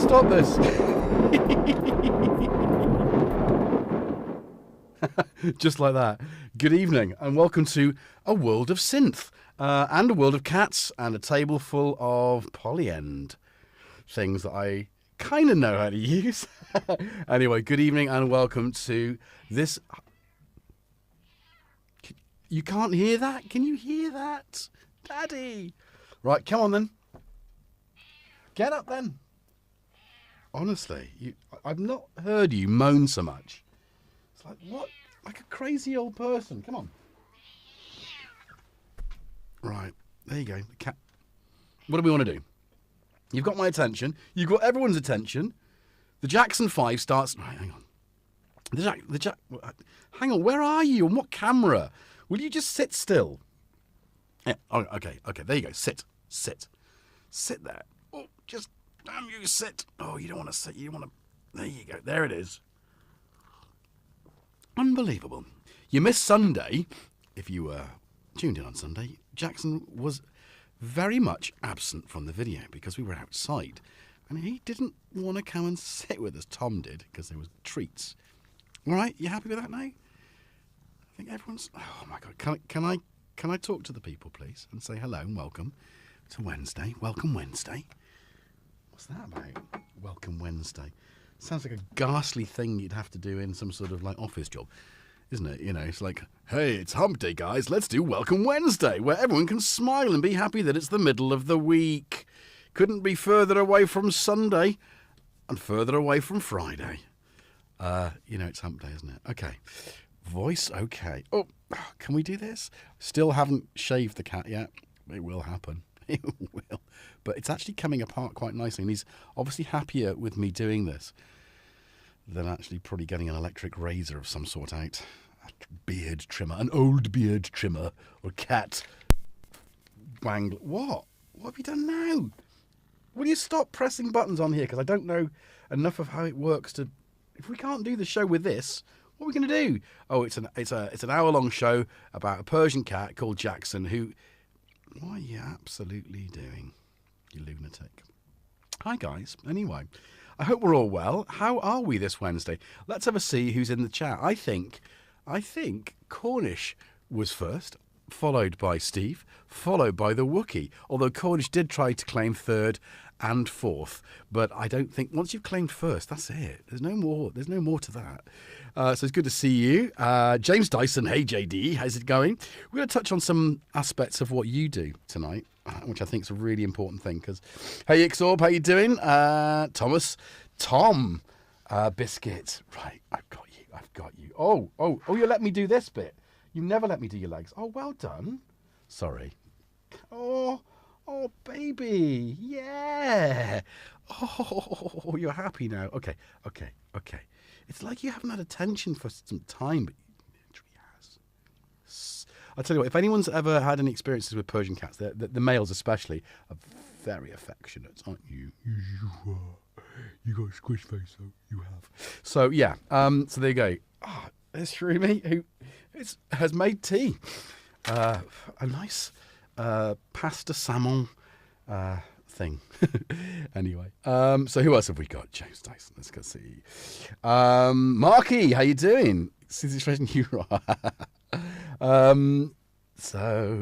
stop this. Just like that. Good evening and welcome to a world of synth and a world of cats and a table full of POLYEND things that I kind of know how to use. Anyway, good evening and welcome to this. You can't hear that? Can you hear that? Daddy. Right, come on then. Get up then. Honestly, I've not heard you moan so much. It's like, what? Like a crazy old person. Come on. Right, there you go. The cat. What do we want to do? You've got my attention. You've got everyone's attention. The Jackson 5 starts... Right, hang on. Hang on, where are you? On what camera? Will you just sit still? Yeah, oh, okay, there you go. Sit there. Oh, just, damn you, sit. Oh, you don't want to sit, you want to, there you go, there it is. Unbelievable. You missed Sunday. If you were tuned in on Sunday, Jackson was very much absent from the video because we were outside. And he didn't want to come and sit with us. Tom did, because there was treats. All right, you happy with that now? I think everyone's... Oh, my God. Can I talk to the people, please, and say hello and welcome to Wednesday? Welcome Wednesday. What's that about? Welcome Wednesday. Sounds like a ghastly thing you'd have to do in some sort of, like, office job, isn't it? You know, it's like, hey, it's hump day, guys. Let's do Welcome Wednesday, where everyone can smile and be happy that it's the middle of the week. Couldn't be further away from Sunday and further away from Friday. You know, it's hump day, isn't it? Okay. Voice, okay. Oh, can we do this? Still haven't shaved the cat yet. It will happen. It will. But it's actually coming apart quite nicely. And he's obviously happier with me doing this than actually probably getting an electric razor of some sort out. A beard trimmer. An old beard trimmer. Or cat wangler. What? What have you done now? Will you stop pressing buttons on here? Because I don't know enough of how it works to... If we can't do the show with this... What are we going to do? Oh, it's an hour-long show about a Persian cat called Jackson who... What are you absolutely doing, you lunatic? Hi, guys. Anyway, I hope we're all well. How are we this Wednesday? Let's have a see who's in the chat. I think Cornish was first, followed by Steve, followed by the Wookiee. Although Cornish did try to claim third and fourth, but I don't think once you've claimed first, that's it. There's no more to that. So it's good to see you. James Dyson, hey JD, how's it going? We're going to touch on some aspects of what you do tonight, which I think is a really important thing. Because, hey Ixorb, how you doing? Tom, Biscuit. Right, I've got you. Oh, you let me do this bit. You never let me do your legs. Oh, well done. Sorry. Oh, baby. Yeah. Oh, you're happy now. Okay. It's like you haven't had attention for some time, but you literally has. I'll tell you what, if anyone's ever had any experiences with Persian cats, the males especially, are very affectionate, aren't you? You are. You got a squish face, so you have. So, yeah. So there you go. There's Shroomy, who has made tea. A nice pasta salmon thing. Anyway, so who else have we got? James Dyson, let's go see. Marky, how you doing? So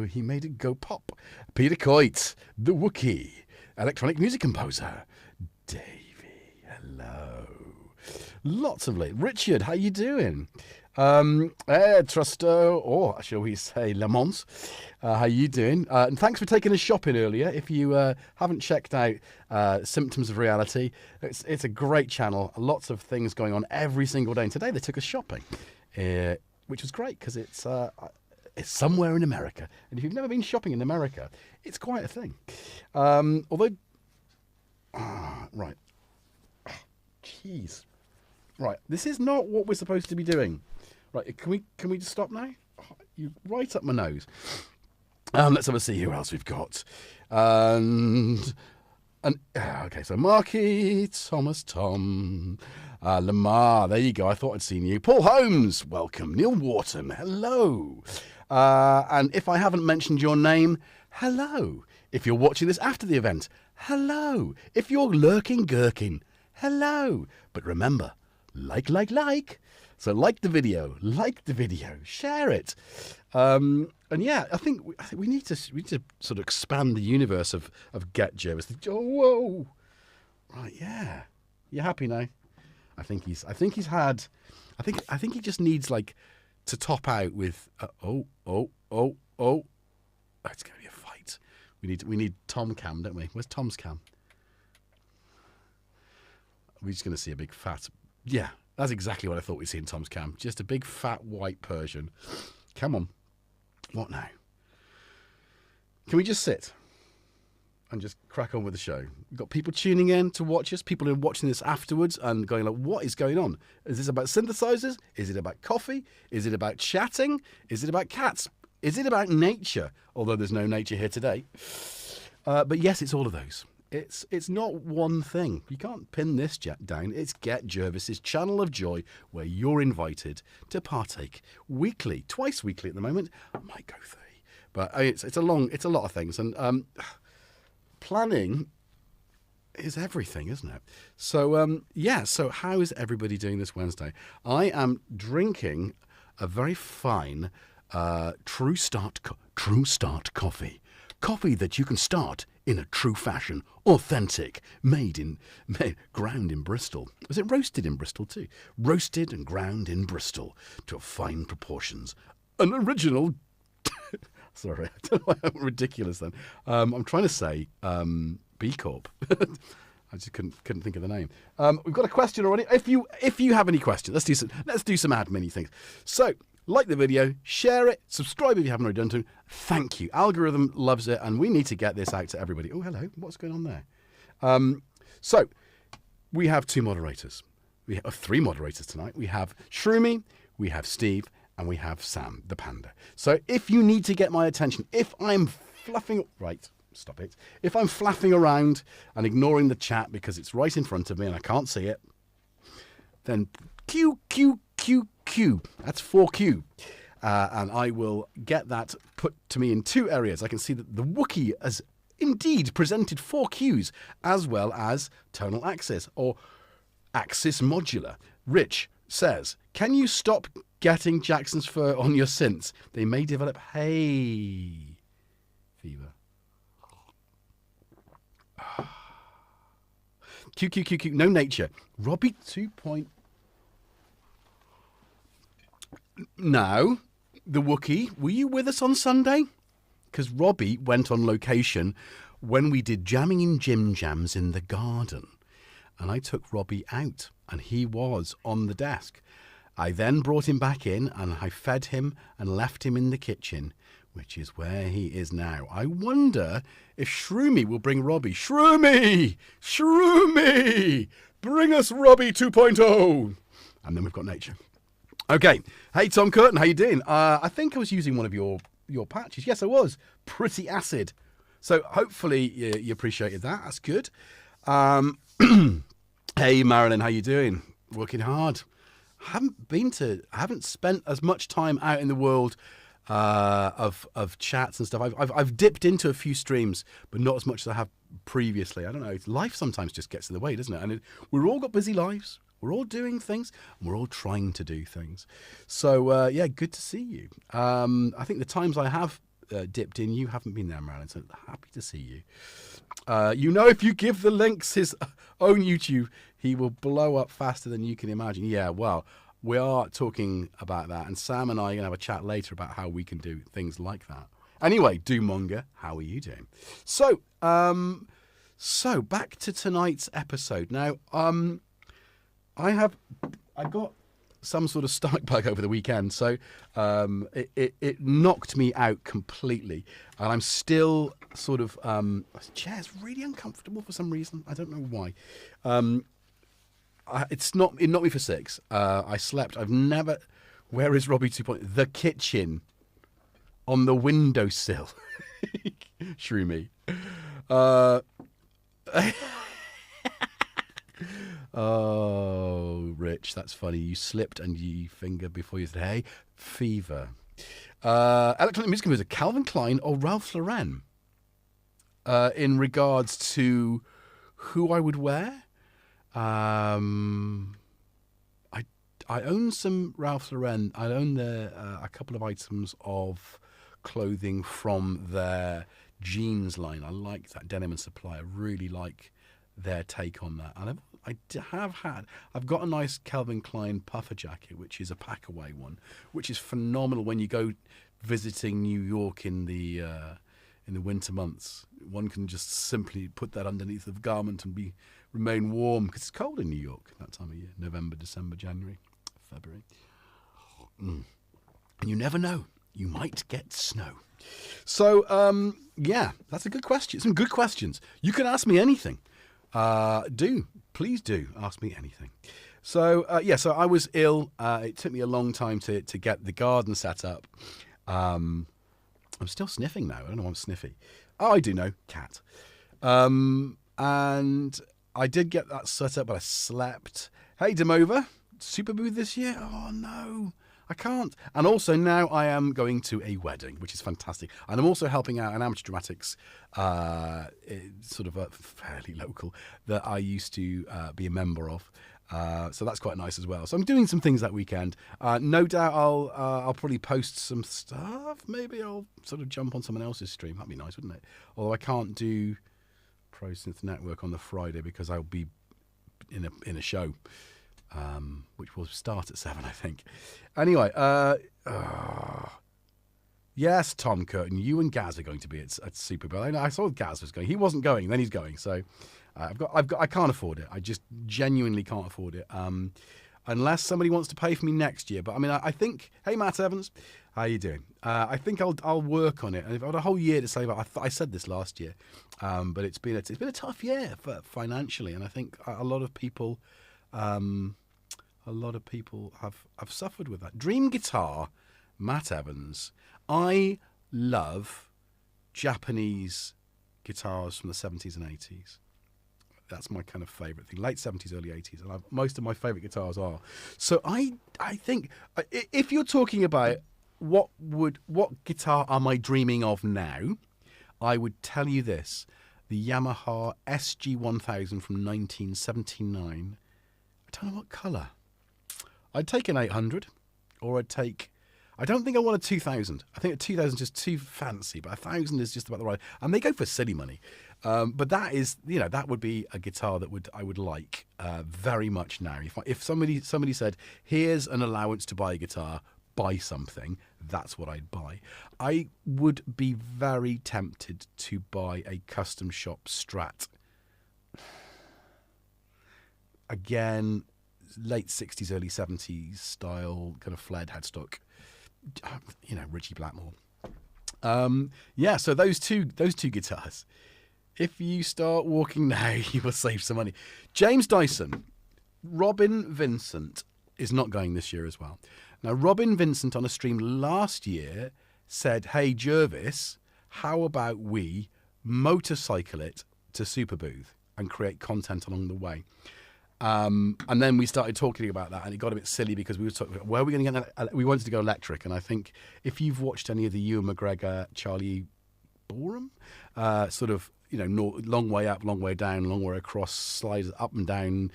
he made it go pop. Peter Coit, the Wookiee, electronic music composer. Davey, hello. Lots of late. Richard, how you doing? Trusto, or shall we say Lamont, how you doing? And thanks for taking us shopping earlier. If you haven't checked out Symptoms of Reality, it's a great channel. Lots of things going on every single day. And today they took us shopping, which was great because it's somewhere in America. And if you've never been shopping in America, it's quite a thing. Although, right, jeez. Right, this is not what we're supposed to be doing. Right, can we just stop now? Oh, you right up my nose. Let's have a see who else we've got. Okay, so Marky, Thomas, Tom, Lamar. There you go. I thought I'd seen you. Paul Holmes, welcome. Neil Wharton, hello. And if I haven't mentioned your name, hello. If you're watching this after the event, hello. If you're lurking gherkin, hello. But remember, like. So like the video, share it. And yeah, I think we need to sort of expand the universe of GetJervis. Oh, whoa. Right, yeah. You happy now? I think he just needs like to top out with oh. It's going to be a fight. We need Tom cam, don't we? Where's Tom's cam? We're just going to see a big fat... Yeah, that's exactly what I thought we'd see in Tom's cam. Just a big fat white Persian. Come on. What now? Can we just sit and just crack on with the show? We've got people tuning in to watch us, people who are watching this afterwards and going like, what is going on? Is this about synthesizers? Is it about coffee? Is it about chatting? Is it about cats? Is it about nature? Although there's no nature here today. But yes, it's all of those. It's not one thing. You can't pin this down. It's GetJervis's channel of joy, where you're invited to partake weekly, twice weekly at the moment. I might go 3, but it's a lot of things, and planning is everything, isn't it? So yeah. So how is everybody doing this Wednesday? I am drinking a very fine True Start coffee that you can start in a true fashion, authentic, ground in Bristol. Was it roasted in Bristol too? Roasted and ground in Bristol to fine proportions. An original... Sorry, I don't know why I'm ridiculous then. I'm trying to say B Corp. I just couldn't think of the name. We've got a question already. If you have any questions, let's do some admin things. So, like the video, share it, subscribe if you haven't already done so. Thank you. Algorithm loves it, and we need to get this out to everybody. Oh, hello. What's going on there? So, we have 2 moderators. We have 3 moderators tonight. We have Shroomy, we have Steve, and we have Sam, the panda. So, if you need to get my attention, if I'm fluffing... Right, stop it. If I'm flapping around and ignoring the chat because it's right in front of me and I can't see it, then Q. That's 4Q. And I will get that put to me in 2 areas. I can see that the Wookiee has indeed presented 4 Qs, as well as tonal axis, or axis modular. Rich says, can you stop getting Jackson's fur on your synths? They may develop hay fever. Q. No nature. Robbie 2. Now, the Wookiee, were you with us on Sunday? Because Robbie went on location when we did jamming in Jim Jams in the garden. And I took Robbie out, and he was on the desk. I then brought him back in, and I fed him and left him in the kitchen, which is where he is now. I wonder if Shroomy will bring Robbie. Shroomy! Bring us Robbie 2.0! And then we've got nature. Okay. Hey, Tom Curtin, how you doing? I think I was using one of your patches. Yes, I was. Pretty acid. So hopefully you appreciated that. That's good. Hey, Marilyn, how you doing? Working hard. I haven't spent as much time out in the world of chats and stuff. I've dipped into a few streams, but not as much as I have previously. I don't know. Life sometimes just gets in the way, doesn't it? And we've all got busy lives. We're all doing things, and we're all trying to do things. So, yeah, good to see you. I think the times I have dipped in, you haven't been there, Marilyn, so happy to see you. If you give the links his own YouTube, he will blow up faster than you can imagine. Yeah, well, we are talking about that, and Sam and I are going to have a chat later about how we can do things like that. Anyway, Doomonger, how are you doing? So back to tonight's episode. Now, I got some sort of stomach bug over the weekend, so it knocked me out completely, and I'm still sort of the chair's really uncomfortable for some reason. I don't know why. It knocked me for 6. I slept. Where is Robbie 2.0? The kitchen, on the windowsill. Shroomy. Oh, Rich, that's funny. You slipped and you fingered before you said, hey, fever. Electronic music composer, Calvin Klein or Ralph Lauren? In regards to who I would wear? I own some Ralph Lauren. I own a couple of items of clothing from their jeans line. I like that Denim and Supply. I really like their take on that. And I've got a nice Calvin Klein puffer jacket, which is a pack away one, which is phenomenal when you go visiting New York in the winter months. One can just simply put that underneath the garment and remain warm, because it's cold in New York that time of year. November, December, January, February. And you never know. You might get snow. So, yeah, that's a good question. Some good questions. You can ask me anything. Please do ask me anything. So, so I was ill. It took me a long time to get the garden set up. I'm still sniffing now. I don't know why I'm sniffy. Oh, I do know. Cat. And I did get that set up, but I slept. Hey, Demova. Super booth this year? Oh, no. I can't. And also now I am going to a wedding, which is fantastic. And I'm also helping out an amateur dramatics, sort of a fairly local, that I used to be a member of. So that's quite nice as well. So I'm doing some things that weekend. No doubt I'll probably post some stuff. Maybe I'll sort of jump on someone else's stream. That'd be nice, wouldn't it? Although I can't do Pro Synth Network on the Friday because I'll be in a show. Which will start at 7, I think. Anyway, yes, Tom Curtin, you and Gaz are going to be at Super Bowl. I saw Gaz was going. He wasn't going, then he's going. So I can't afford it. I just genuinely can't afford it. Unless somebody wants to pay for me next year. But I mean, I think. Hey, Matt Evans, how you doing? I think I'll work on it. And I've got a whole year to save up. I said this last year, but it's been a tough year financially, and I think a lot of people. A lot of people have suffered with that. Dream Guitar, Matt Evans. I love Japanese guitars from the 70s and 80s. That's my kind of favourite thing. Late 70s, early 80s. And most of my favourite guitars are. So I think, if you're talking about what guitar am I dreaming of now, I would tell you this. The Yamaha SG-1000 from 1979. I don't know what colour. I'd take an 800, or I don't think I want a 2000. I think a 2000 is just too fancy, but 1000 is just about the right. And they go for silly money. But that is, that would be a guitar that I would like very much now. If somebody said, here's an allowance to buy a guitar, buy something, that's what I'd buy. I would be very tempted to buy a custom shop Strat. Again, late 60s, early 70s style, kind of flared headstock, Richie Blackmore. So those two guitars. If you start walking now, you will save some money. James Dyson, Robin Vincent is not going this year as well. Now, Robin Vincent on a stream last year said, hey, Jervis, how about we motorcycle it to Super Booth and create content along the way? And then we started talking about that, and it got a bit silly because we were talking about where are we going to get we wanted to go electric. And I think if you've watched any of the Ewan McGregor, Charlie Borum, sort of, long way up, long way down, long way across, slides up and down,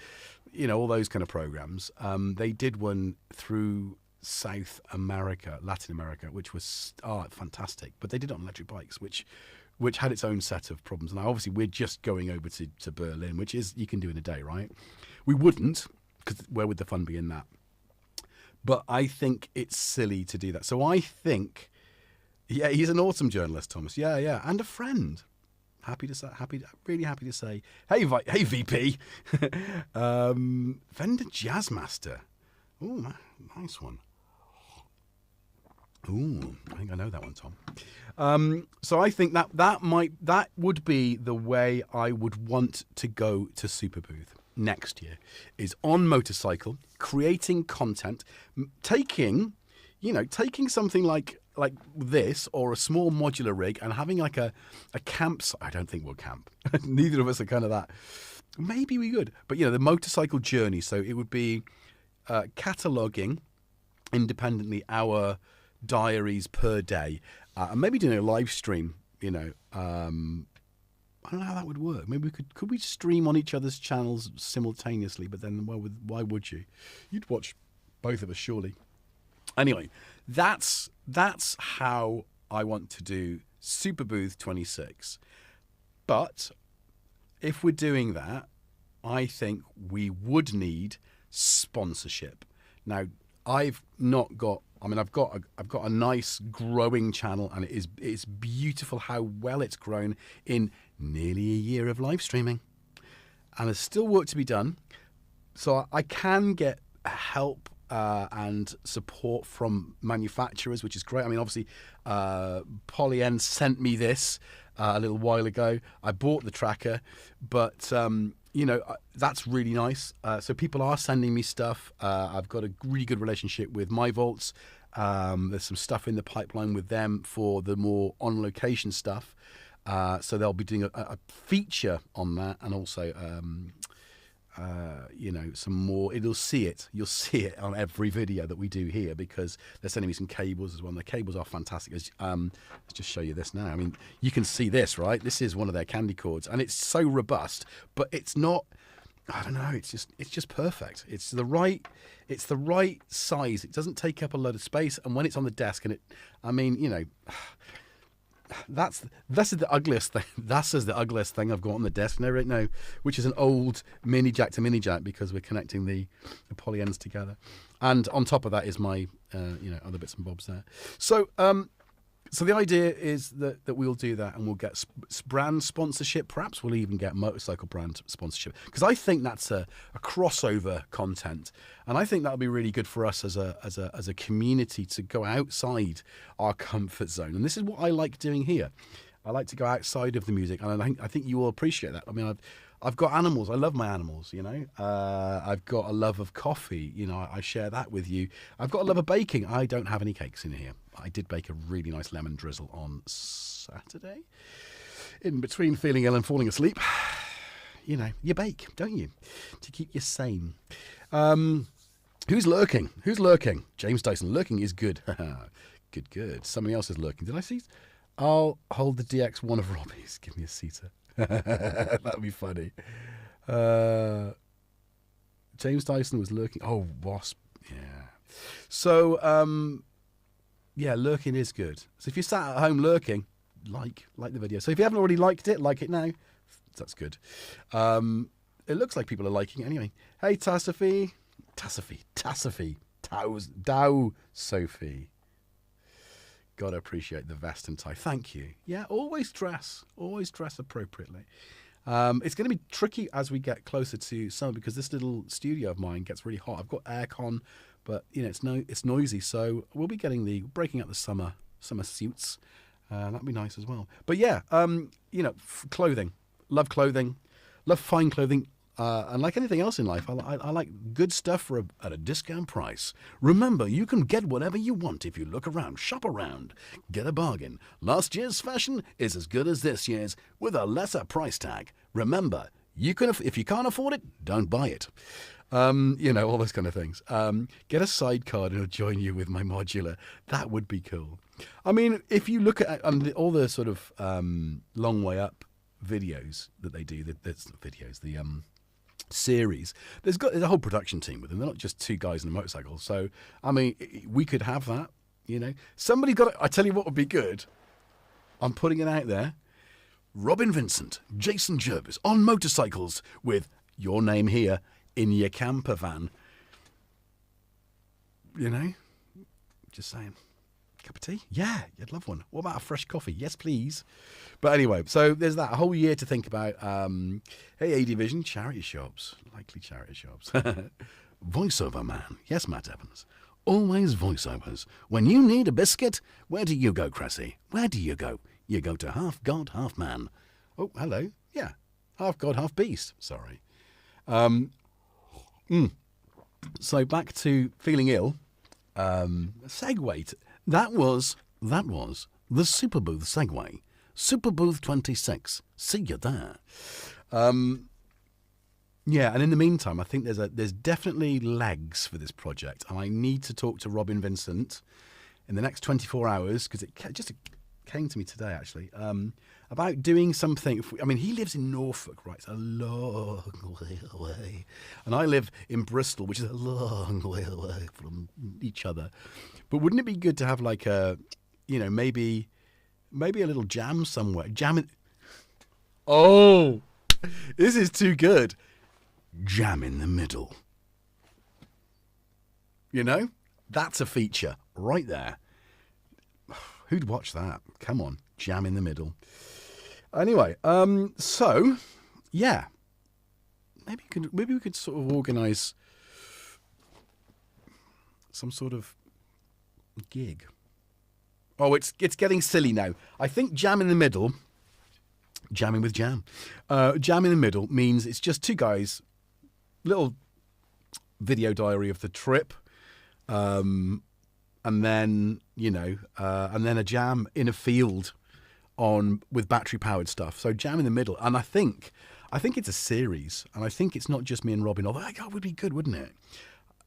all those kind of programs. They did one through South America, Latin America, which was fantastic. But they did it on electric bikes, which had its own set of problems. And obviously we're just going over to Berlin, which is you can do in a day, right? We wouldn't, because where would the fun be in that? But I think it's silly to do that. So I think, he's an awesome journalist, Thomas. Yeah, and a friend. Really happy to say, hey VP, Fender Jazzmaster. Oh, nice one. Ooh, I think I know that one, Tom. So I think that would be the way I would want to go to Super Booth next year, is on motorcycle, creating content, taking something like this or a small modular rig and having like a campsite. I don't think we'll camp. Neither of us are kind of that. Maybe we could, but the motorcycle journey. So it would be cataloguing independently our diaries per day, and maybe doing a live stream, I don't know how that would work. Maybe we could we stream on each other's channels simultaneously? But then why would you? You'd watch both of us surely. Anyway, that's how I want to do Super Booth 26. But if we're doing that, I think we would need sponsorship. Now, I've not got. I mean, I've got a nice growing channel, and it's beautiful how well it's grown in nearly a year of live streaming, and there's still work to be done. So I can get help and support from manufacturers, which is great. I mean, obviously, POLYEND sent me this a little while ago. I bought the tracker, but you know, that's really nice. So people are sending me stuff. I've got a really good relationship with MyVolts. There's some stuff in the pipeline with them for the more on-location stuff. So they'll be doing a feature on that, and also, you know, some more. You'll see it on every video that we do here, because they're sending me some cables as well. And the cables are fantastic. Let's just show you this now. I mean, you can see this, right? This is one of their candy cords, and it's so robust, but it's not. I don't know. It's just perfect. It's the right size. It doesn't take up a lot of space, and when it's on the desk, and I mean, you know. This is the ugliest thing. That's the ugliest thing I've got on the desk right now, which is an old mini jack to mini jack, because we're connecting the polyends together. And on top of that is my you know, other bits and bobs there. So so the idea is that we'll do that, and we'll get brand sponsorship. Perhaps we'll even get motorcycle brand sponsorship, because I think that's a crossover content, and I think that'll be really good for us as a community to go outside our comfort zone. And this is what I like doing here. I like to go outside of the music, and I think you will appreciate that. I mean, I've got animals. I love my animals, you know. I've got a love of coffee. You know, I share that with you. I've got a love of baking. I don't have any cakes in here. I did bake a really nice lemon drizzle on Saturday. In between feeling ill and falling asleep, you know, you bake, don't you? To keep you sane. Who's lurking? Who's lurking? James Dyson. Lurking is good. Good. Somebody else is lurking. Did I see? I'll hold the DX1 of Robbie's. Give me a seater. That'd be funny. James Dyson was lurking. Oh, wasp. Yeah. So, yeah, lurking is good. So if you sat at home lurking, like the video. So if you haven't already liked it, like it now. That's good. It looks like people are liking it anyway. Hey, Tassify. Dow Sophie. Gotta appreciate the vest and tie. Thank you. Yeah, always dress appropriately. It's going to be tricky as we get closer to summer, because this little studio of mine gets really hot. I've got aircon, but you know it's noisy. So we'll be breaking out the summer suits. That'd be nice as well. But yeah, you know, clothing. Love fine clothing. And like anything else in life, I like good stuff at a discount price. Remember, you can get whatever you want if you look around, shop around, get a bargain. Last year's fashion is as good as this year's with a lesser price tag. Remember, if you can't afford it, don't buy it. You know, all those kind of things. Get a sidecar and I'll join you with my modular. That would be cool. I mean, if you look at all the sort of long way up videos that they do, the series, there's a whole production team with them. They're not just two guys on a motorcycle. So I mean, we could have that, you know. Somebody got it. I tell you what would be good, I'm putting it out there. Robin Vincent, Jason Jervis on motorcycles with your name here in your camper van, you know. Just saying. Cup of tea? Yeah, you'd love one. What about a fresh coffee? Yes, please. But anyway, so there's that, a whole year to think about. Hey, A Division, charity shops. Likely charity shops. Voiceover man. Yes, Matt Evans. Always voiceovers. When you need a biscuit, where do you go, Cressy? Where do you go? You go to Half God, Half Man. Oh, hello. Yeah, Half God, Half Beast. Sorry. So back to feeling ill. Segue. That was the Super Booth segue. Super Booth 26. See you there. Yeah, and in the meantime, I think there's definitely legs for this project, and I need to talk to Robin Vincent in the next 24 hours, because it just came to me today, actually, about doing something. I mean, he lives in Norfolk, right? It's a long way away. And I live in Bristol, which is a long way away from each other. But wouldn't it be good to have like a, maybe a little jam somewhere? Oh, this is too good. Jam in the middle. That's a feature right there. Who'd watch that? Come on, jam in the middle. Anyway, so yeah, maybe we could sort of organise some sort of gig. Oh, it's getting silly now. I think jam in the middle, jamming with jam, jam in the middle means it's just two guys, little video diary of the trip. And then, and then a jam in a field with battery powered stuff. So jam in the middle. And I think it's a series, and I think it's not just me and Robin. Although it would be good, wouldn't it?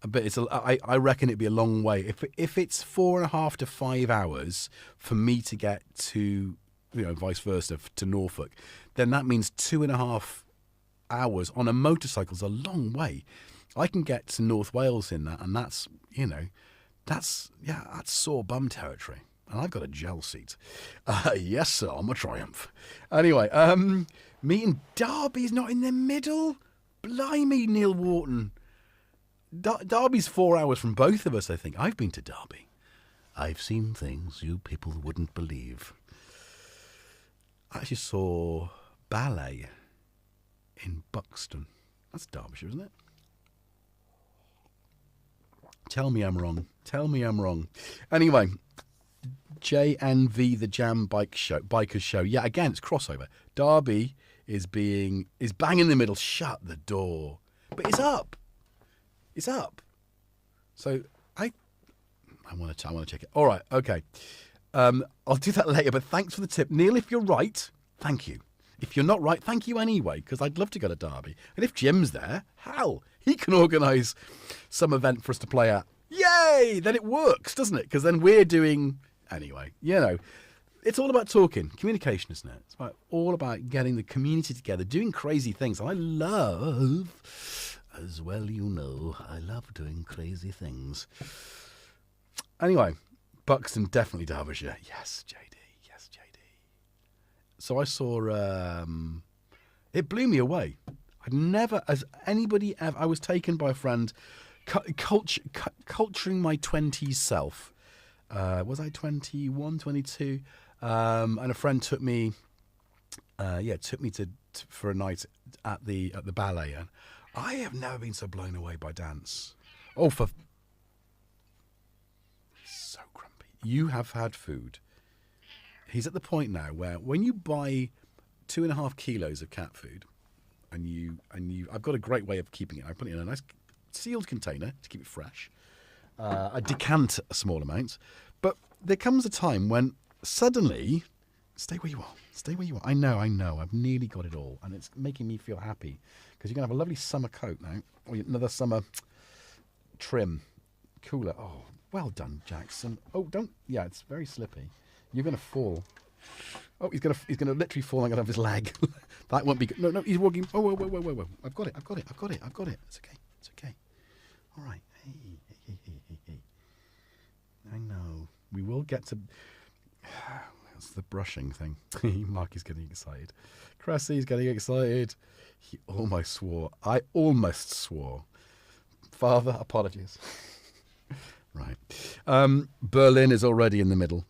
But I reckon it'd be a long way. If it's 4.5 to 5 hours for me to get to, vice versa to Norfolk, then that means 2.5 hours on a motorcycle is a long way. I can get to North Wales in that, and that's sore bum territory. And I've got a gel seat. Yes, sir, I'm a Triumph. Anyway, me and Derby's not in the middle. Blimey, Neil Wharton. Derby's 4 hours from both of us, I think. I've been to Derby. I've seen things you people wouldn't believe. I actually saw ballet in Buxton. That's Derbyshire, isn't it? Tell me I'm wrong. Tell me I'm wrong. Anyway, JNV, the Jam Bikers Show. Yeah, again, it's crossover. Derby is bang in the middle. Shut the door. But it's up. It's up. So I want to check it. All right, okay. I'll do that later, but thanks for the tip. Neil, if you're right, thank you. If you're not right, thank you anyway, because I'd love to go to Derby. And if Jim's there, hell, he can organise some event for us to play at. Yay! Then it works, doesn't it? Because then we're doing... Anyway, it's all about talking. Communication, isn't it? It's all about getting the community together, doing crazy things. And I love, as well I love doing crazy things. Anyway, Buxton, definitely Derbyshire. Yes, JD. Yes, JD. So I saw... it blew me away. I'd never, as anybody ever... I was taken by a friend... culturing my 20s self. Was I 21, 22? And a friend took me for a night at the ballet, and I have never been so blown away by dance. Oh, so grumpy. You have had food. He's at the point now where when you buy 2.5 kilos of cat food, and I've got a great way of keeping it. I put it in a nice sealed container to keep it fresh. I decant a small amount, but there comes a time when suddenly, stay where you are. I know, I've nearly got it all, and it's making me feel happy because you're gonna have a lovely summer coat now, or another summer trim, cooler. Oh, well done, Jackson. Oh, don't. Yeah, it's very slippy. You're gonna fall. Oh, he's gonna literally fall out of his leg. That won't be good. No, he's walking. Oh, whoa. I've got it. It's okay. All right. Hey. I know. We will get to... That's the brushing thing. Mark is getting excited. Cressy's getting excited. He almost swore. I almost swore. Father, apologies. Right. Berlin is already in the middle.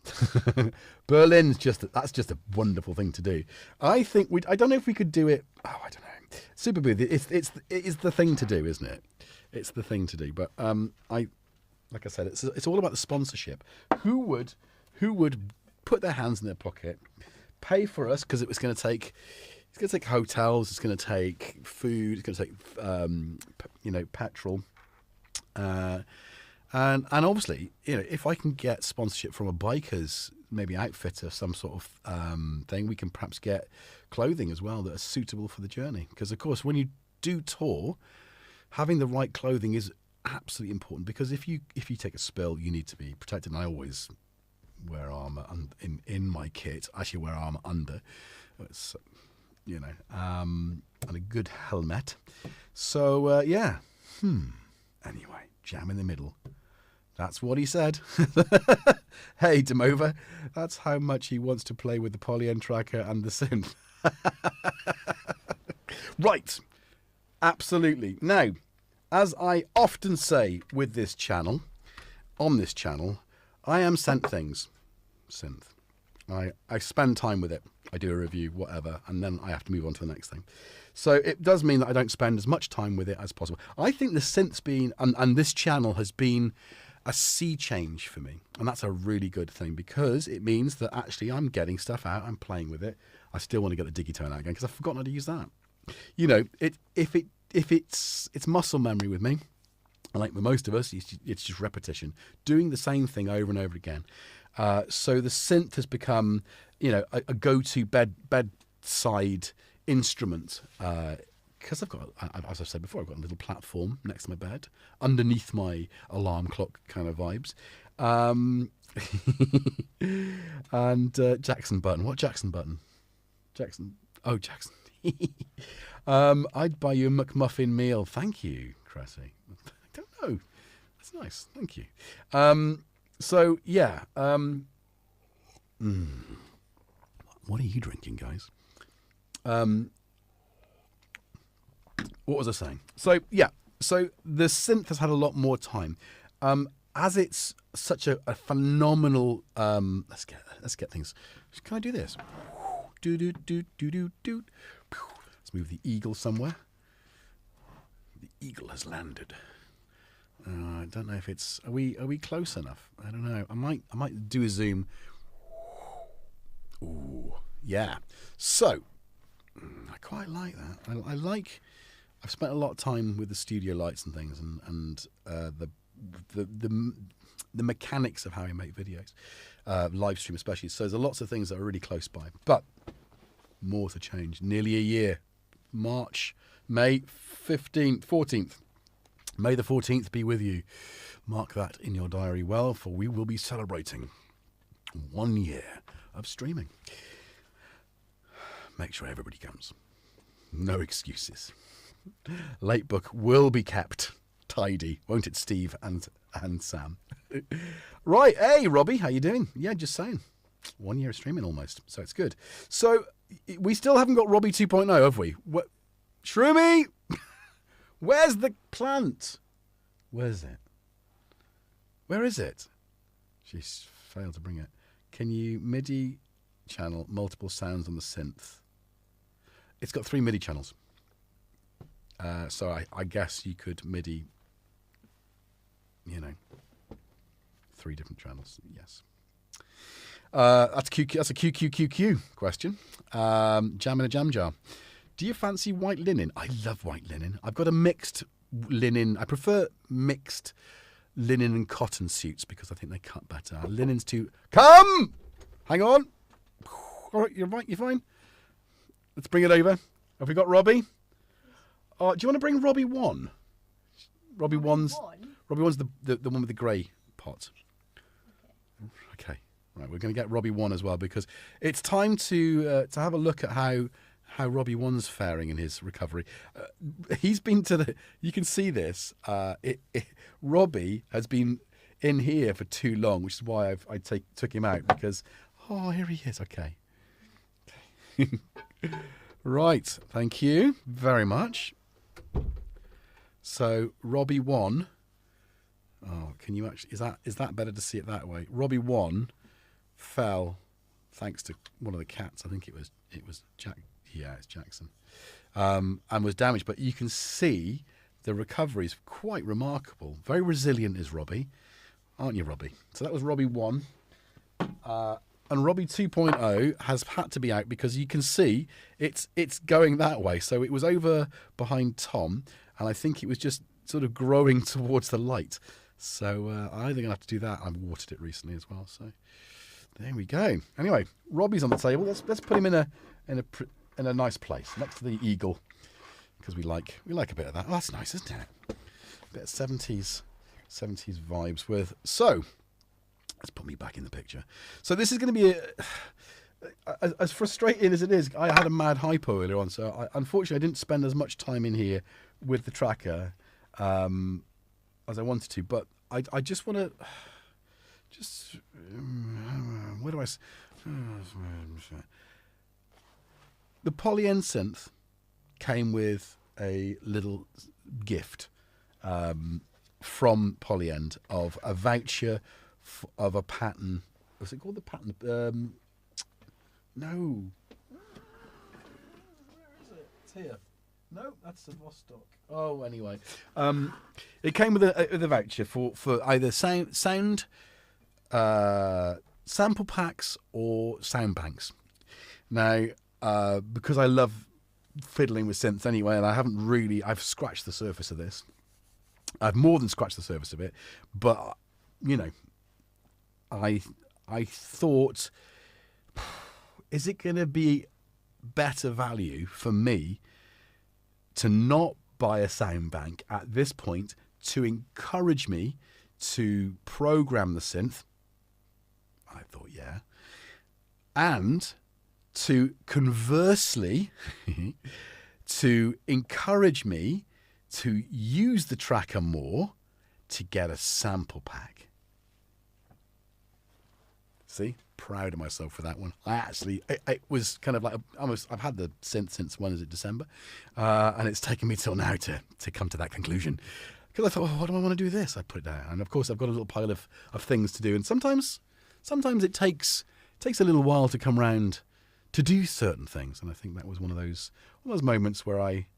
Berlin's that's just a wonderful thing to do. I think I don't know if we could do it. Oh, I don't know. Super Booth. It is the thing to do, isn't it? It's the thing to do. But like I said, it's all about the sponsorship. Who would put their hands in their pocket, pay for us, because it's going to take hotels, it's going to take food, it's going to take petrol, and obviously, if I can get sponsorship from a biker's maybe outfitter, some sort of thing, we can perhaps get clothing as well that are suitable for the journey. Because of course, when you do tour, having the right clothing is absolutely important, because if you take a spill, you need to be protected. And I always wear armour in my kit. I actually wear armour under. It's, you know, and a good helmet. So, yeah. Anyway, jam in the middle. That's what he said. Hey, Demova, that's how much he wants to play with the POLYEND tracker and the synth. Right. Absolutely. Now, as I often say with this channel, on this channel, I am sent things. Synth. I spend time with it. I do a review, whatever, and then I have to move on to the next thing. So it does mean that I don't spend as much time with it as possible. I think the synth's been, and this channel has been a sea change for me. And that's a really good thing because it means that actually I'm getting stuff out, I'm playing with it. I still want to get the Digitone out again because I've forgotten how to use that. You know, if it's muscle memory with me, like with most of us, it's just repetition, doing the same thing over and over again. So the synth has become, you know, a go-to bedside instrument. Because I've got, as I've said before, I've got a little platform next to my bed, underneath my alarm clock kind of vibes. And Jackson button. What Jackson button? Jackson. Oh, Jackson. I'd buy you a McMuffin meal. Thank you, Cressy. I don't know. That's nice. Thank you. So, yeah. What are you drinking, guys? What was I saying? So, yeah. So, the synth has had a lot more time. As it's such a phenomenal... let's get things... Can I do this? Let's move the eagle somewhere. The eagle has landed. I don't know if it's... Are we close enough? I don't know. I might do a zoom. Ooh, yeah. So, I quite like that. I like... I've spent a lot of time with the studio lights and things, and the mechanics of how we make videos, live stream especially. So there's lots of things that are really close by, but more to change. Nearly a year. May 15th, 14th. May the 14th be with you. Mark that in your diary well, for we will be celebrating 1 year of streaming. Make sure everybody comes. No excuses. Late book will be kept tidy, won't it, Steve and Sam? Right, hey Robbie, how you doing? Yeah, just saying. 1 year of streaming almost, so it's good. So we still haven't got Robbie 2.0, have we? What? Shroomy, where's the plant? Where's it? Where is it? She's failed to bring it. Can you MIDI channel multiple sounds on the synth? It's got 3 MIDI channels. So I guess you could MIDI, you know, 3 different channels. Yes. That's a QQQQ question. Jam in a jam jar. Do you fancy white linen? I love white linen. I've got a mixed linen. I prefer mixed linen and cotton suits because I think they cut better. Linen's too... Come! Hang on. All right, you're right. You're fine. Let's bring it over. Have we got Robbie? Do you want to bring Robbie 1? Robbie 1's the one with the grey pot. Okay. Right, we're going to get Robbie 1 as well because it's time to have a look at how Robbie 1's faring in his recovery. He's been to the... You can see this. Robbie has been in here for too long, which is why I took him out because... Oh, here he is. Okay. Right. Thank you very much. So Robbie 1. Oh, can you actually... Is that better to see it that way? Robbie 1 fell thanks to one of the cats. I think it was Jack. Yeah, it's Jackson. And was damaged. But you can see the recovery is quite remarkable. Very resilient is Robbie. Aren't you, Robbie? So that was Robbie 1. And Robbie 2.0 has had to be out because you can see it's going that way. So it was over behind Tom, and I think it was just sort of growing towards the light. So I'm either going to have to do that. I've watered it recently as well. So there we go. Anyway, Robbie's on the table. Let's put him in a nice place next to the eagle because we like a bit of that. Oh, that's nice, isn't it? A bit of 70s vibes with. So Let's put me back in the picture. So this is going to be as frustrating as it is. I had a mad hypo earlier on, so unfortunately I didn't spend as much time in here with the tracker as I wanted to. But I just want to where do I? The POLYEND synth came with a little gift from POLYEND of a voucher of a pattern. What's it called? The pattern? No. Where is it? It's here. No, that's the Vostok. Oh, anyway, it came with a voucher for either sound sample packs or sound banks. Now, because I love fiddling with synths anyway, and I've scratched the surface of this. I've more than scratched the surface of it, but you know, I thought, is it going to be better value for me to not buy a sound bank at this point to encourage me to program the synth? I thought, yeah. And to conversely, to encourage me to use the tracker more to get a sample pack. See? Proud of myself for that one. It was kind of like I've had the synth since when is it, December? And it's taken me till now to come to that conclusion. Because I thought, what do I want to do with this? I put it down. And of course I've got a little pile of things to do. And sometimes it takes a little while to come round to do certain things. And I think that was one of those moments where I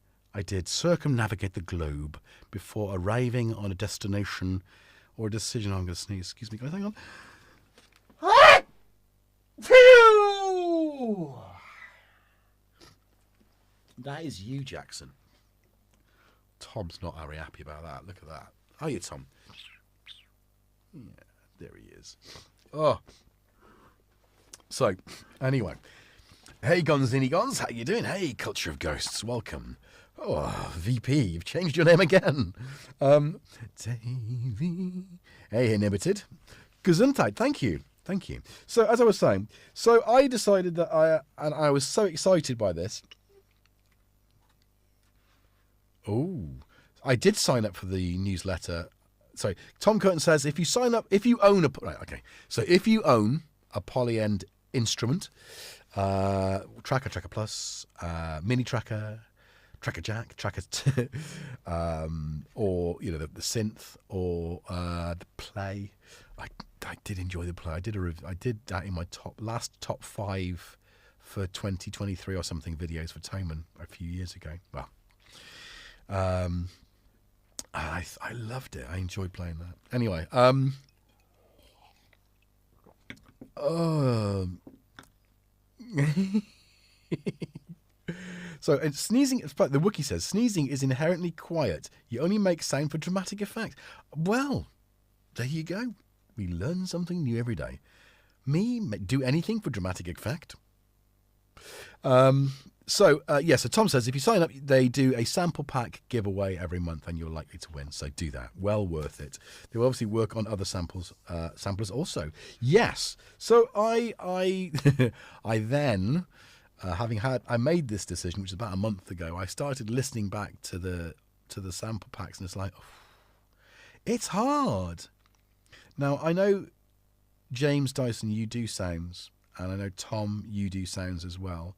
did circumnavigate the globe before arriving on a destination or a decision. I'm going to sneeze. Excuse me. Can I hang on? That is you, Jackson. Tom's not very happy about that. Look at that. How are you, Tom? Yeah, there he is. Oh. So, anyway. Hey, Gonzini Gons, how you doing? Hey, Culture of Ghosts, welcome. Oh, VP, you've changed your name again. Davey. Hey, Inhibited. Gesundheit, thank you. Thank you. So, as I was saying, I decided that I was so excited by this. Oh, I did sign up for the newsletter. Sorry, Tom Curtin says if you own a POLYEND instrument, tracker plus, mini tracker, tracker jack, tracker, or the synth or the play. I did enjoy the play. I did that in my top 5 for 2023 or something videos for Toman a few years ago. Well, I loved it. I enjoyed playing that. Anyway, so it's sneezing. The Wookiee says sneezing is inherently quiet. You only make sound for dramatic effect. Well, there you go. We learn something new every day. Me do anything for dramatic effect. So Tom says if you sign up, they do a sample pack giveaway every month, and you're likely to win. So do that. Well worth it. They will obviously work on other samplers also. Yes. So I then, I made this decision, which is about a month ago. I started listening back to the sample packs, and it's like, it's hard. Now I know James Dyson, you do sounds, and I know Tom, you do sounds as well.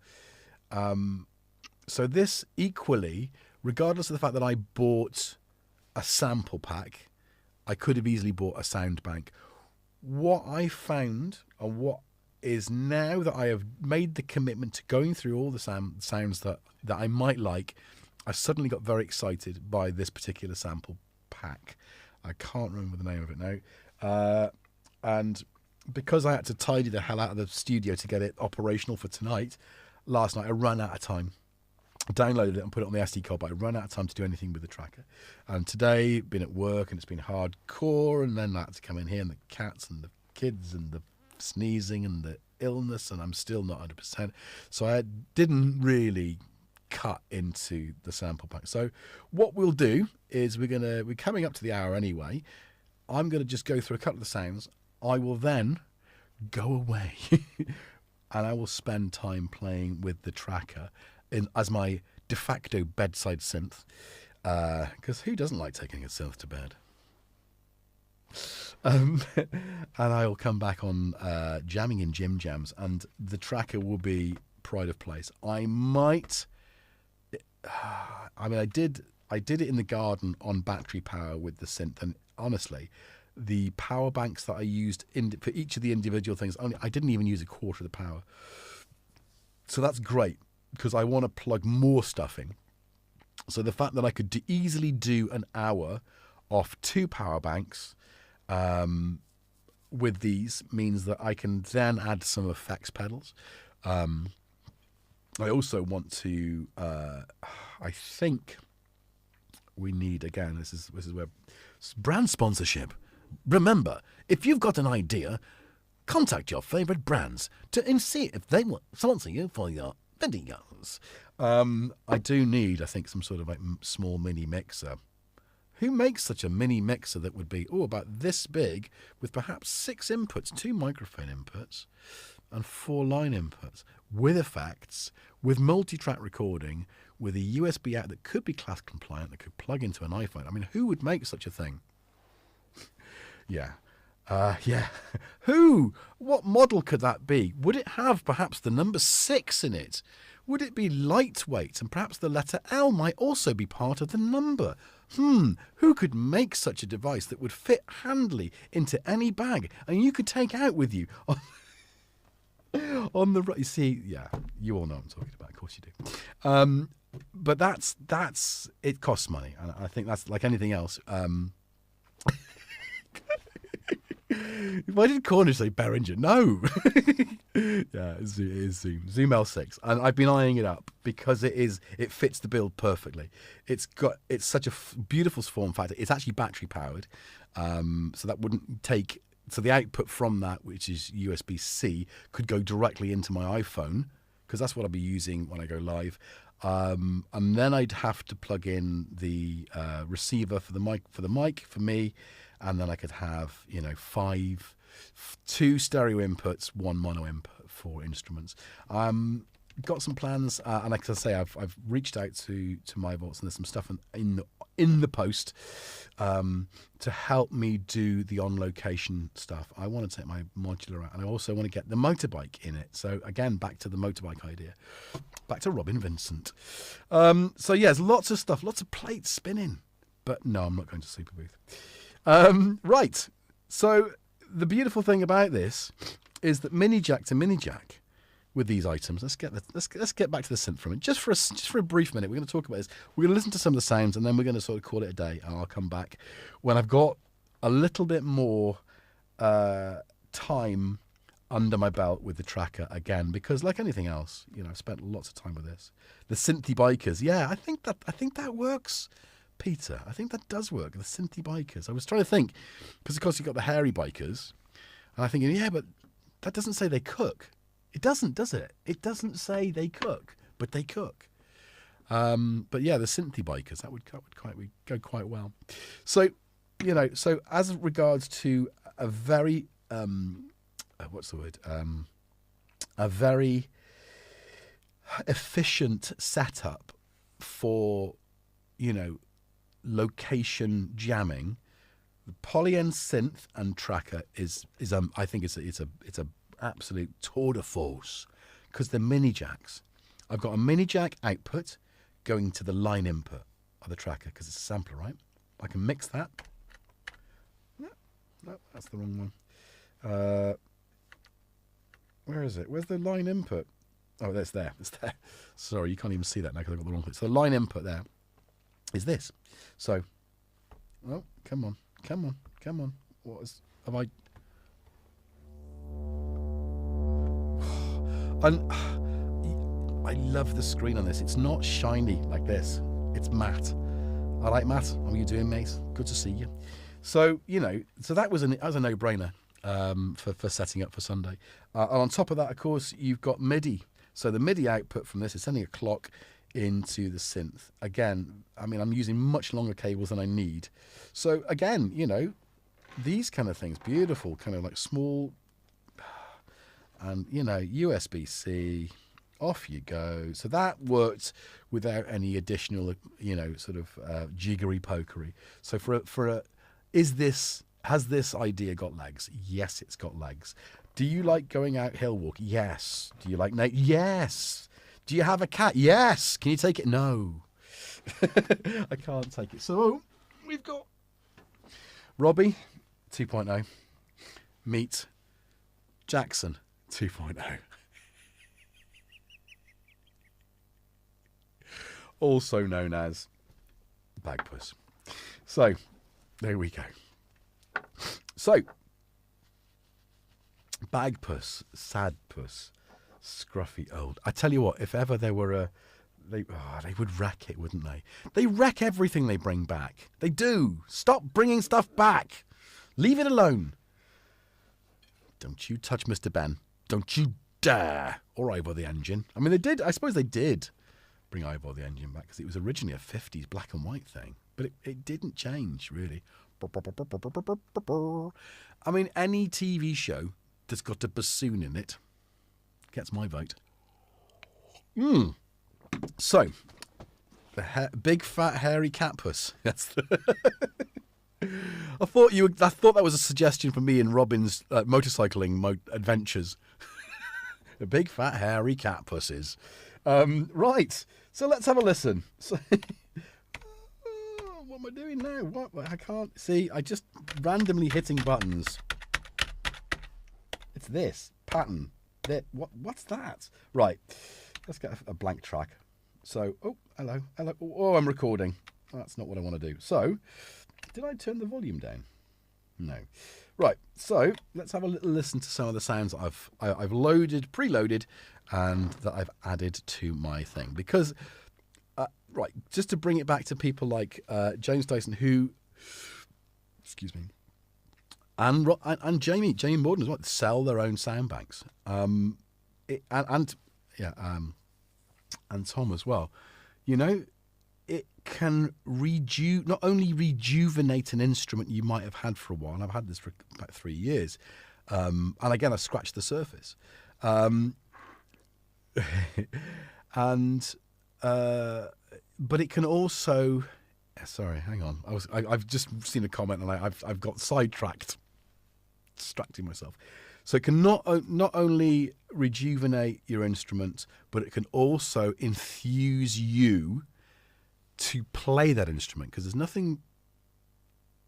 So this equally, regardless of the fact that I bought a sample pack, I could have easily bought a sound bank. What I found, and what is now that I have made the commitment to going through all the sounds that I might like, I suddenly got very excited by this particular sample pack. I can't remember the name of it now. And because I had to tidy the hell out of the studio to get it operational for tonight, last night I ran out of time. I downloaded it and put it on the SD card, but I ran out of time to do anything with the tracker. And today, been at work and it's been hardcore, and then I had to come in here and the cats and the kids and the sneezing and the illness, and I'm still not 100%. So I didn't really cut into the sample pack. So what we'll do is we're coming up to the hour anyway. I'm going to just go through a couple of the sounds. I will then go away and I will spend time playing with the tracker as my de facto bedside synth. Because who doesn't like taking a synth to bed? And I'll come back on jamming in gym jams, and the tracker will be pride of place. I might. I mean, I did it in the garden on battery power with the synth, and honestly, the power banks that I used for each of the individual things, I didn't even use a quarter of the power. So that's great, because I want to plug more stuff in. So the fact that I could easily do an hour off 2 power banks with these means that I can then add some effects pedals. I also want to, I think we need, again, this is where brand sponsorship. Remember, if you've got an idea, contact your favourite brands and see if they want to sponsor you for your videos. I do need, I think, some sort of like small mini mixer. Who makes such a mini mixer that would be, about this big, with perhaps 6 inputs, 2 microphone inputs and 4 line inputs, with effects, with multi-track recording, with a USB out that could be class compliant, that could plug into an iPhone? I mean, who would make such a thing? Yeah. Who? What model could that be? Would it have perhaps the number 6 in it? Would it be lightweight, and perhaps the letter L might also be part of the number? Who could make such a device that would fit handily into any bag and you could take out with you on the right? You see, yeah, you all know what I'm talking about. Of course you do. But that's it costs money, and I think that's like anything else. Why did Cornish say Behringer? No. Yeah, it is Zoom L6, and I've been eyeing it up because it fits the build perfectly. It's such a beautiful form factor. It's actually battery powered, so that wouldn't take. So the output from that, which is USB-C, could go directly into my iPhone, because that's what I'll be using when I go live. And then I'd have to plug in the receiver for the mic for me, and then I could have 2 stereo inputs, 1 mono input for instruments. Got some plans, and like I say, I've reached out to my vaults, and there's some stuff in the post to help me do the on location stuff. I want to take my modular out, and I also want to get the motorbike in it. So again, back to the motorbike idea, back to Robin Vincent. So yeah, there's lots of stuff, lots of plates spinning, but no, I'm not going to Super Booth. Right. So the beautiful thing about this is that mini jack to mini jack with these items. Let's get back to the synth for a minute. Just for a brief minute, we're going to talk about this. We're going to listen to some of the sounds, and then we're going to sort of call it a day. And I'll come back when I've got a little bit more time under my belt with the tracker again, because like anything else, I've spent lots of time with this. The synthy bikers, yeah, I think that works, Peter. I think that does work. The synthy bikers. I was trying to think, because of course you've got the hairy bikers, and I'm thinking, yeah, but that doesn't say they cook. It doesn't, does it? It doesn't say they cook, but they cook. But yeah, the synthy bikers, that would go quite well. So, so as regards to a very what's the word? A very efficient setup for location jamming. The POLYEND synth and tracker is I think it's a absolute tour de force, because the mini jacks. I've got a mini jack output going to the line input of the tracker, because it's a sampler, right? I can mix that. No, that's the wrong one. Where is it? Where's the line input? Oh, that's there. It's there. Sorry, you can't even see that now because I've got the wrong thing. So the line input there is this. So, oh, come on. Have I? And I love the screen on this. It's not shiny like this. It's matte. I like matte. How are you doing, mate? Good to see you. So, so that was a no-brainer for setting up for Sunday. And on top of that, of course, you've got MIDI. So the MIDI output from this is sending a clock into the synth. Again, I mean, I'm using much longer cables than I need. So again, these kind of things, beautiful, kind of like small, and you know, USB-C, off you go. So that worked without any additional, you know, sort of jiggery pokery. So has this idea got legs? Yes, it's got legs. Do you like going out hill walk? Yes. Do you like Nate? Yes. Do you have a cat? Yes. Can you take it? No. I can't take it. So we've got Robbie 2.0 meet Jackson 2.0. Also known as Bagpuss. So there we go. So Bagpuss, sad puss, scruffy old. I tell you what, if ever there were they would wreck it, wouldn't they? They wreck everything they bring back. They do. Stop bringing stuff back. Leave it alone. Don't you touch Mr. Ben. Don't you dare. Or Ivor the Engine. I mean, they did. I suppose they did bring Ivor the Engine back because it was originally a 50s black and white thing. But it didn't change, really. I mean, any TV show that's got a bassoon in it gets my vote. So, the big fat hairy cat puss. That's I thought that was a suggestion for me in Robin's motorcycling adventures. The big fat hairy cat pusses. Right. So let's have a listen. So, what am I doing now? What? I can't see. I just randomly hitting buttons. It's this pattern. What's that? Right. Let's get a blank track. So, oh, hello. Oh, I'm recording. That's not what I want to do. So, did I turn the volume down? No. Right. So, let's have a little listen to some of the sounds that I've preloaded, and that I've added to my thing. Because, right, just to bring it back to people like James Dyson, who, excuse me, and Jamie Morden as well, sell their own sound banks. And Tom as well. You know, it can not only rejuvenate an instrument you might have had for a while, and I've had this for about 3 years, and again I scratched the surface, but it can also, sorry, hang on, I've just seen a comment and I've got sidetracked, distracting myself. So it can not only rejuvenate your instrument, but it can also enthuse you to play that instrument, because there's nothing.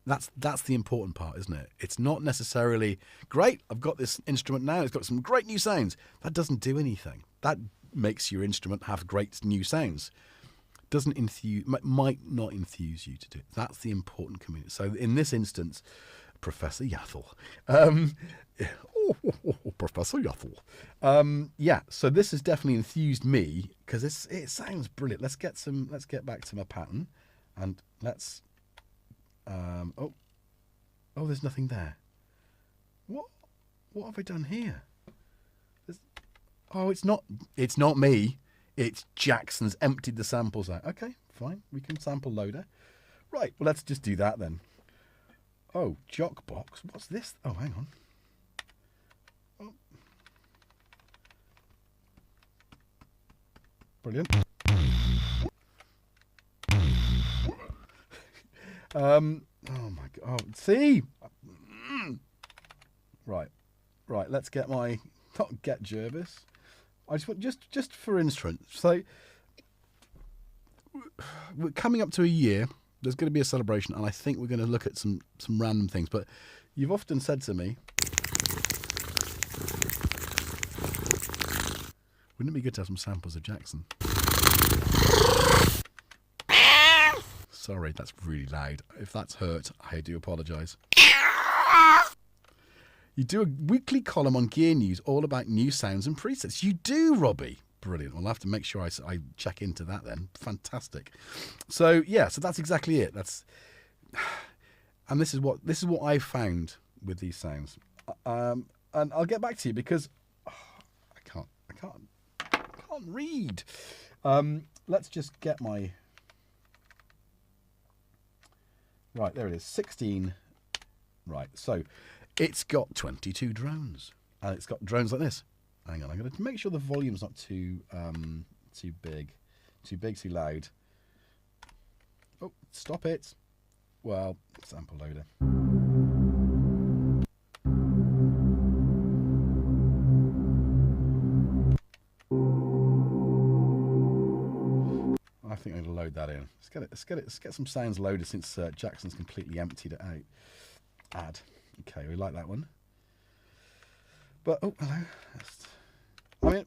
That's the important part, isn't it? It's not necessarily great. I've got this instrument now. It's got some great new sounds. That doesn't do anything. That makes your instrument have great new sounds. Doesn't enthuse. Might not enthuse you to do it. That's the important community. So in this instance, Professor Yathel. Professor Yathel. Yeah, so this has definitely enthused me because it sounds brilliant. Let's get back to my pattern, and let's. There's nothing there. What have I done here? It's not me. It's Jackson's emptied the samples out. Okay, fine. We can sample loader. Right. Well, let's just do that then. Oh, jock box. What's this? Oh, hang on. Brilliant. Oh my god. Oh, see? Right. Let's get my GetJervis. I just want just for instruments. So we're coming up to a year. There's going to be a celebration, and I think we're going to look at some random things. But you've often said to me, wouldn't it be good to have some samples of Jackson? Sorry, that's really loud. If that's hurt, I do apologise. You do a weekly column on Gear News all about new sounds and presets. You do, Robbie. Brilliant. I'll have to make sure I check into that then. Fantastic. So yeah, so that's exactly it. And this is what I found with these sounds. And I'll get back to you because I can't read. Let's just get my. Right, there it is. 16 Right, so it's got 22 drones. And it's got drones like this. Hang on, I'm going to make sure the volume's not too big. Too big, too loud. Oh, stop it. Well, sample loader. I think I'm going to load that in. Let's get some sounds loaded since Jackson's completely emptied it out. Add. Okay, we like that one. But, oh, hello. I mean,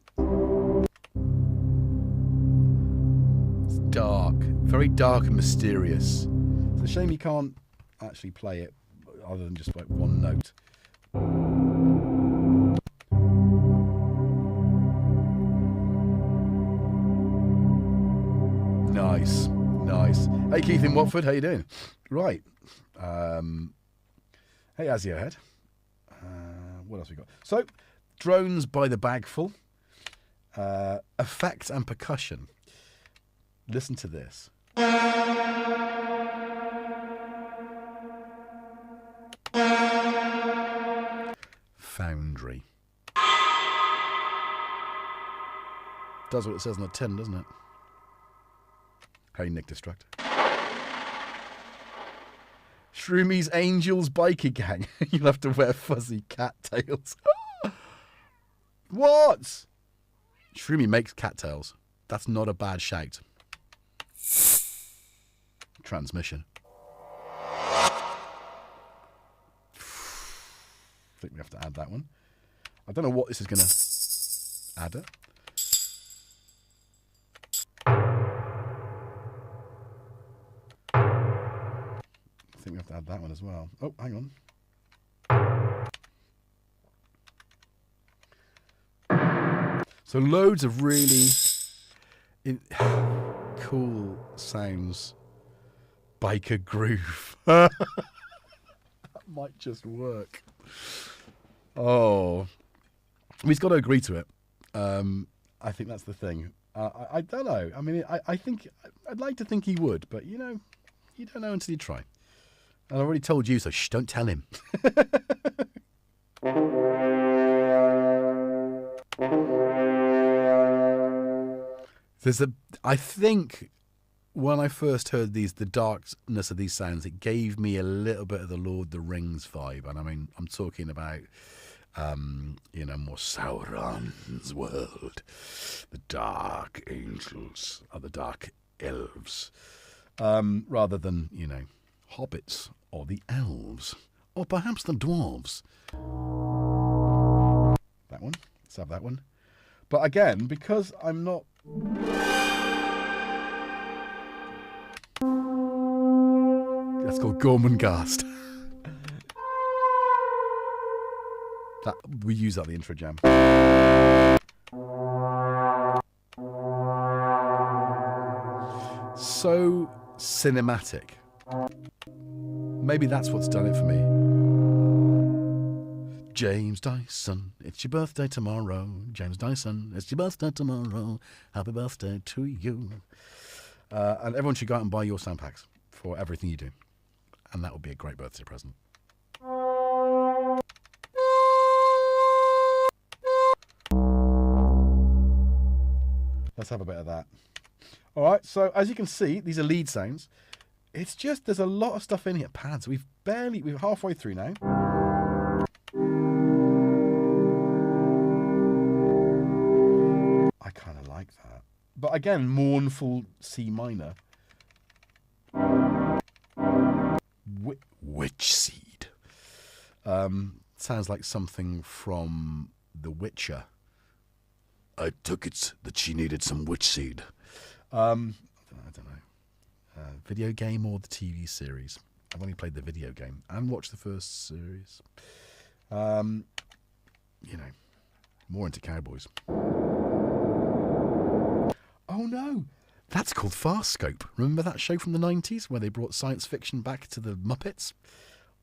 it's dark. Very dark and mysterious. It's a shame you can't actually play it other than just like one note. Nice, nice. Hey Keith in Watford, how you doing? Right. Hey Azio Head. What else we got? So, drones by the bagful. Effect and percussion. Listen to this. Foundry. Does what it says on the tin, doesn't it? Hey, Nick Destruct. Shroomies Angels Biker Gang. You'll have to wear fuzzy cattails. What? Shroomy makes cattails. That's not a bad shout. Transmission. I think we have to add that one. I don't know what this is going to add it. I think we have to add that one as well. Oh, hang on. So loads of really cool sounds. Biker groove. That might just work. Oh, he's got to agree to it. I think that's the thing. I don't know. I mean, I think I'd like to think he would, but you know, you don't know until you try. And I already told you, so shh, don't tell him. I think when I first heard the darkness of these sounds, it gave me a little bit of the Lord of the Rings vibe. And I mean, I'm talking about, more Sauron's world, the dark angels, or the dark elves, rather than, hobbits, or the elves, or perhaps the dwarves. That one. Let's have that one. But again, because I'm not... That's called Gormenghast. We use that in the intro jam. So cinematic. Maybe that's what's done it for me. James Dyson, it's your birthday tomorrow. James Dyson, it's your birthday tomorrow. Happy birthday to you. And everyone should go out and buy your sound packs for everything you do. And that would be a great birthday present. Let's have a bit of that. All right, so as you can see, these are lead sounds. It's just, there's a lot of stuff in here. Pads, we're halfway through now. I kind of like that. But again, mournful C minor. Witch seed. Sounds like something from The Witcher. I took it that she needed some witch seed. I don't know. Video game or the TV series? I've only played the video game and watched the first series. More into cowboys. Oh no, that's called Farscope. Remember that show from the 90s where they brought science fiction back to the Muppets?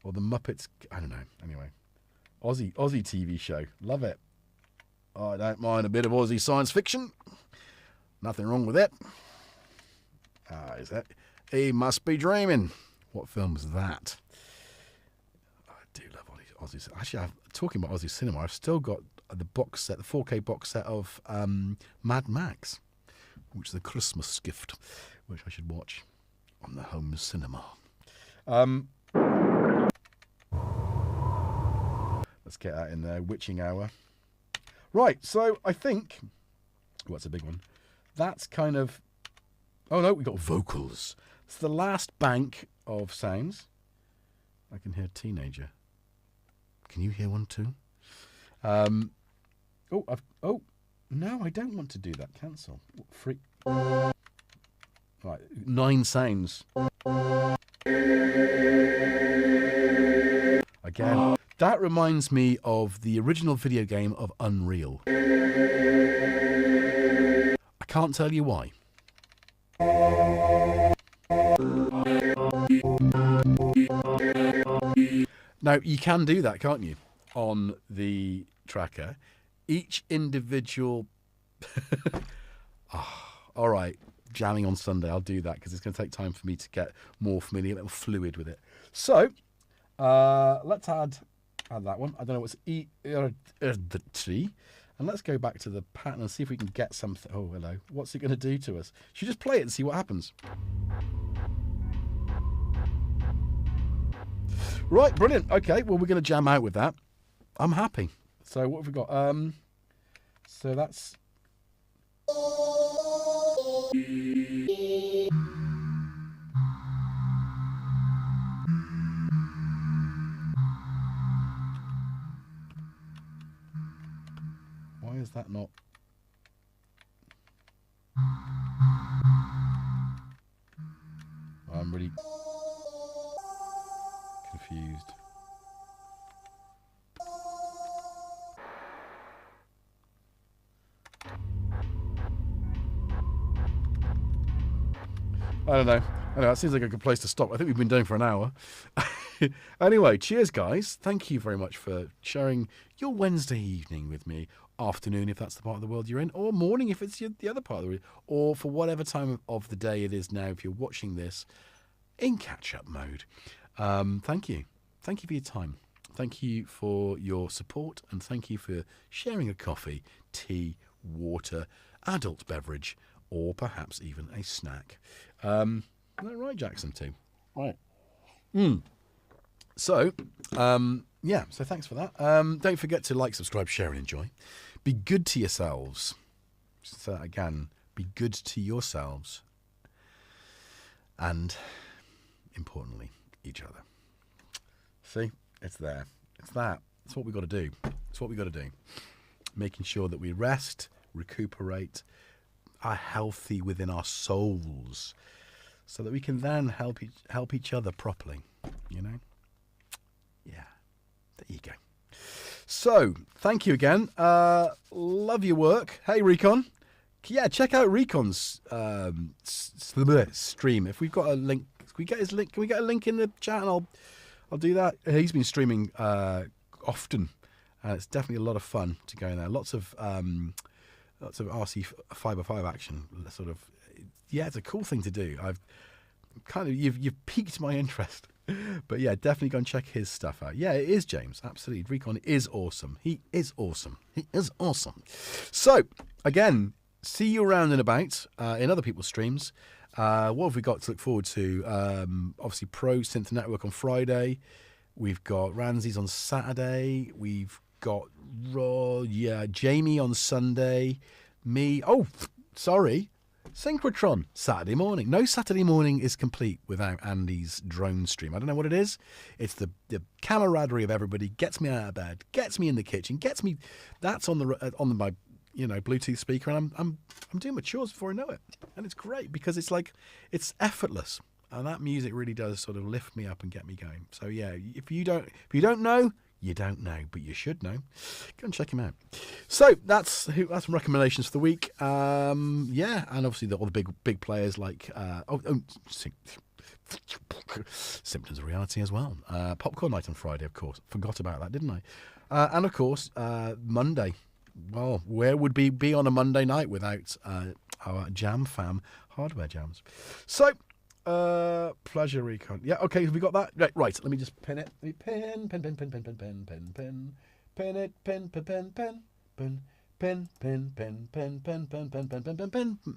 Or the Muppets, I don't know. Anyway, Aussie TV show. Love it. I don't mind a bit of Aussie science fiction. Nothing wrong with it. Is that? He must be dreaming. What film was that? do love Aussie. Actually, talking about Aussie cinema, I've still got the box set, the 4K box set of Mad Max, which is a Christmas gift, which I should watch on the home cinema. Let's get that in there. Witching hour. Right, so I think... What's a big one? That's kind of... Oh no, we got vocals. It's the last bank of sounds. I can hear a teenager. Can you hear one too? Oh, no, I don't want to do that. Cancel. Free. Right, 9 sounds. Again, that reminds me of the original video game of Unreal. I can't tell you why. Now, you can do that, can't you, on the tracker? Each individual... all right, jamming on Sunday, I'll do that because it's going to take time for me to get more familiar, a little fluid with it. So, let's add that one. I don't know what's E-R-D-T. And let's go back to the pattern and see if we can get something. Oh, hello. What's it going to do to us? Should we just play it and see what happens? Right, brilliant. Okay, well, we're going to jam out with that. I'm happy. So what have we got? So that's... Why is that not... I'm really confused. I don't know. That seems like a good place to stop. I think we've been doing for an hour. Anyway, cheers, guys. Thank you very much for sharing your Wednesday evening with me. Afternoon, if that's the part of the world you're in, or morning, if it's the other part of the world, or for whatever time of the day it is now, if you're watching this in catch-up mode. Thank you. Thank you for your time. Thank you for your support, and thank you for sharing a coffee, tea, water, adult beverage, or perhaps even a snack. Right, Jackson, too. Right. So, yeah, so thanks for that. Don't forget to like, subscribe, share, and enjoy. Be good to yourselves. So again, be good to yourselves. And, importantly, each other. See? It's there. It's that. It's what we've got to do. It's what we've got to do. Making sure that we rest, recuperate, are healthy within our souls, so that we can then help each other properly, you know? Yeah, there you go. So, thank you again. Love your work. Hey, Recon. Yeah, check out Recon's stream. If we've got a link, can we get his link? Can we get a link in the chat? And I'll do that. He's been streaming often, and it's definitely a lot of fun to go in there. Lots of RC 5x5 action. Sort of, yeah, it's a cool thing to do. You've piqued my interest. But yeah, definitely go and check his stuff out. Yeah, it is James. Absolutely. Recon is awesome. He is awesome. He is awesome. So, again, see you around and about in other people's streams. What have we got to look forward to? Obviously, Pro Synth Network on Friday. We've got Ranzi's on Saturday. We've got Jamie on Sunday. Me. Oh, sorry. Synchrotron Saturday morning. No Saturday morning is complete without Andy's drone stream. I don't know what it is. It's the camaraderie of everybody. Gets me out of bed. Gets me in the kitchen. Gets me. That's on my Bluetooth speaker, and I'm doing my chores before I know it. And it's great because it's like it's effortless, and that music really does sort of lift me up and get me going. So yeah, if you don't know. You don't know, but you should know. Go and check him out. So that's some recommendations for the week. Yeah, and obviously all the big players like Symptoms of Reality as well. Popcorn Night on Friday, of course. Forgot about that, didn't I? And of course, Monday. Well, where would we be on a Monday night without our Jam Fam hardware jams? So Pleasure recon. Yeah, okay, have we got that? Right, let me just pin it. Let me pin it, pin.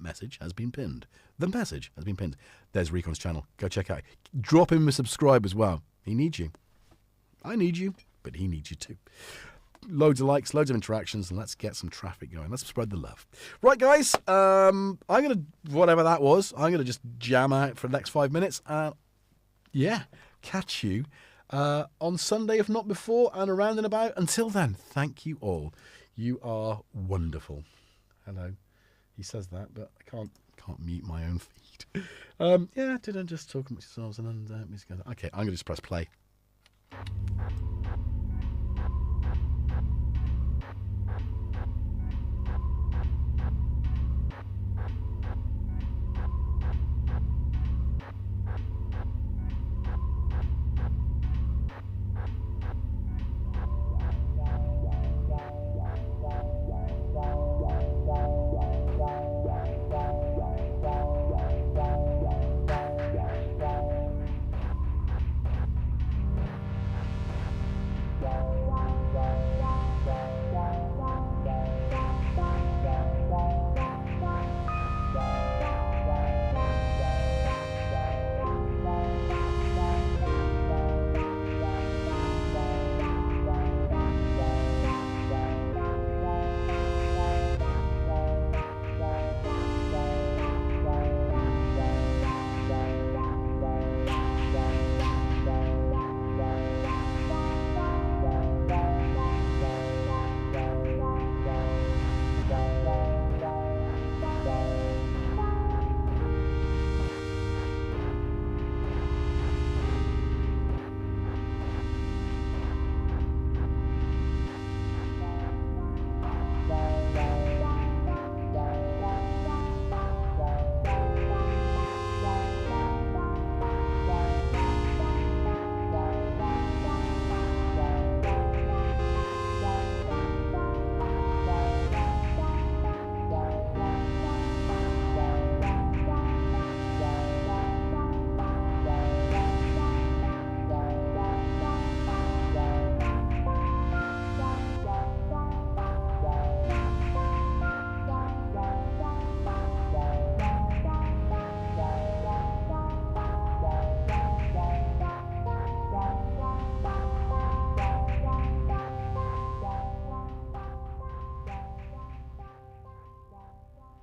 Message has been pinned. The message has been pinned. There's Recon's channel. Go check out. Drop him a subscribe as well. He needs you. I need you, but he needs you too. Loads of likes, loads of interactions, and let's get some traffic going. Let's spread the love. Right, guys, I'm going to, whatever that was, I'm going to just jam out for the next 5 minutes. Yeah, catch you on Sunday, if not before, and around and about. Until then, thank you all. You are wonderful. Hello. He says that, but I can't mute my own feed. Yeah, didn't just talk amongst yourselves and then music. Okay, I'm going to just press play.